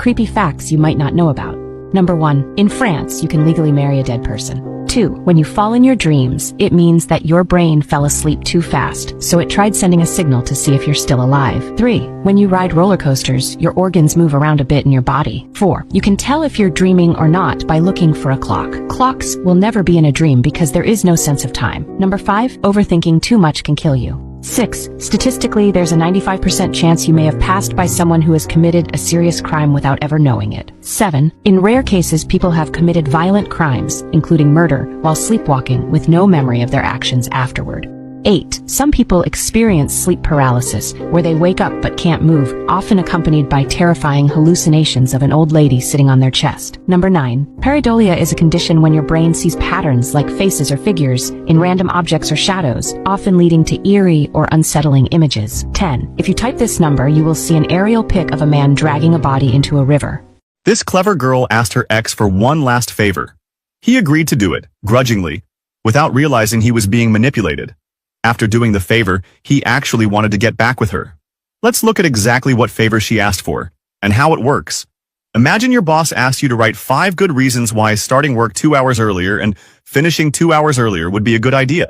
Creepy facts you might not know about. Number 1. In France, you can legally marry a dead person. 2. When you fall in your dreams, it means that your brain fell asleep too fast, so it tried sending a signal to see if you're still alive. 3. When you ride roller coasters, your organs move around a bit in your body. 4. You can tell if you're dreaming or not by looking for a clock. Clocks will never be in a dream because there is no sense of time. Number 5. Overthinking too much can kill you. 6. Statistically, there's a 95% chance you may have passed by someone who has committed a serious crime without ever knowing it. 7. In rare cases, people have committed violent crimes, including murder, while sleepwalking with no memory of their actions afterward. 8. Some people experience sleep paralysis, where they wake up but can't move, often accompanied by terrifying hallucinations of an old lady sitting on their chest. Number 9. Pareidolia is a condition when your brain sees patterns like faces or figures in random objects or shadows, often leading to eerie or unsettling images. 10. If you type this number, you will see an aerial pic of a man dragging a body into a river. This clever girl asked her ex for one last favor. He agreed to do it, grudgingly, without realizing he was being manipulated. After doing the favor, he actually wanted to get back with her. Let's look at exactly what favor she asked for, and how it works. Imagine your boss asked you to write 5 good reasons why starting work 2 hours earlier and finishing 2 hours earlier would be a good idea.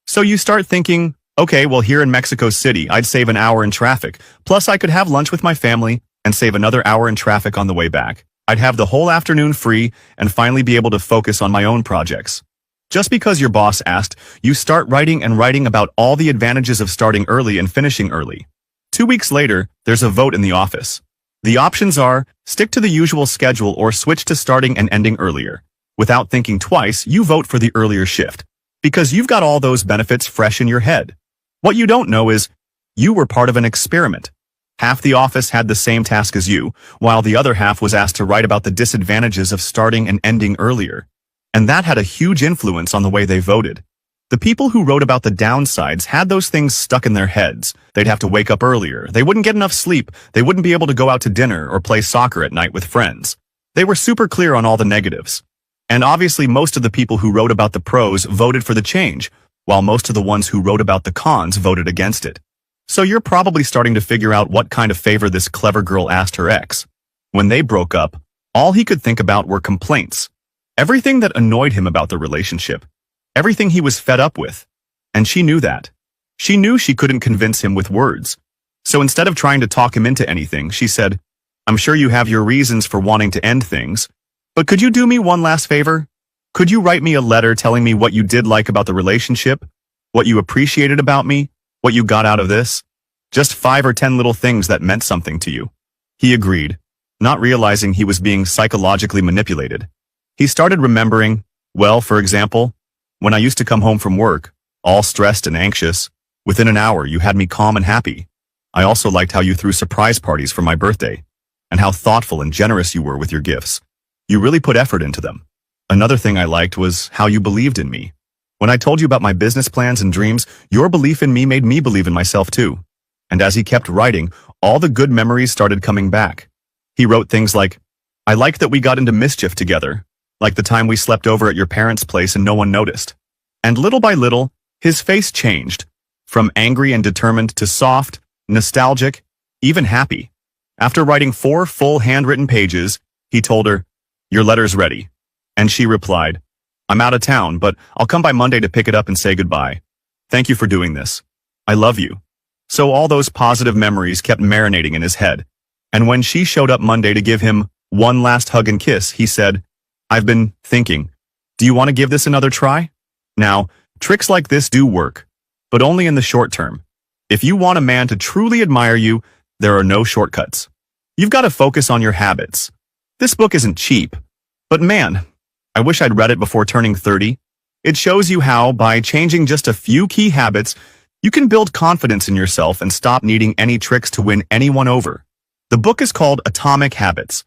So you start thinking, okay, well here in Mexico City, I'd save an hour in traffic, plus I could have lunch with my family and save another hour in traffic on the way back. I'd have the whole afternoon free and finally be able to focus on my own projects. Just because your boss asked, you start writing about all the advantages of starting early and finishing early. 2 weeks later, there's a vote in the office. The options are, stick to the usual schedule or switch to starting and ending earlier. Without thinking twice, you vote for the earlier shift, because you've got all those benefits fresh in your head. What you don't know is, you were part of an experiment. Half the office had the same task as you, while the other half was asked to write about the disadvantages of starting and ending earlier. And that had a huge influence on the way they voted. The people who wrote about the downsides had those things stuck in their heads. They'd have to wake up earlier, they wouldn't get enough sleep, they wouldn't be able to go out to dinner or play soccer at night with friends. They were super clear on all the negatives. And obviously most of the people who wrote about the pros voted for the change, while most of the ones who wrote about the cons voted against it. So you're probably starting to figure out what kind of favor this clever girl asked her ex. When they broke up, all he could think about were complaints. Everything that annoyed him about the relationship. Everything he was fed up with. And she knew that. She knew she couldn't convince him with words. So instead of trying to talk him into anything, she said, I'm sure you have your reasons for wanting to end things, but could you do me one last favor? Could you write me a letter telling me what you did like about the relationship? What you appreciated about me? What you got out of this? Just 5 or 10 little things that meant something to you. He agreed, not realizing he was being psychologically manipulated. He started remembering, well, for example, when I used to come home from work, all stressed and anxious, within an hour you had me calm and happy. I also liked how you threw surprise parties for my birthday, and how thoughtful and generous you were with your gifts. You really put effort into them. Another thing I liked was how you believed in me. When I told you about my business plans and dreams, your belief in me made me believe in myself too. And as he kept writing, all the good memories started coming back. He wrote things like, I liked that we got into mischief together, like the time we slept over at your parents' place and no one noticed. And little by little, his face changed, from angry and determined to soft, nostalgic, even happy. After writing 4 full handwritten pages, he told her, your letter's ready. And she replied, I'm out of town, but I'll come by Monday to pick it up and say goodbye. Thank you for doing this. I love you. So all those positive memories kept marinating in his head. And when she showed up Monday to give him one last hug and kiss, he said, I've been thinking, do you want to give this another try? Now, tricks like this do work, but only in the short term. If you want a man to truly admire you, there are no shortcuts. You've got to focus on your habits. This book isn't cheap, but man, I wish I'd read it before turning 30. It shows you how, by changing just a few key habits, you can build confidence in yourself and stop needing any tricks to win anyone over. The book is called Atomic Habits.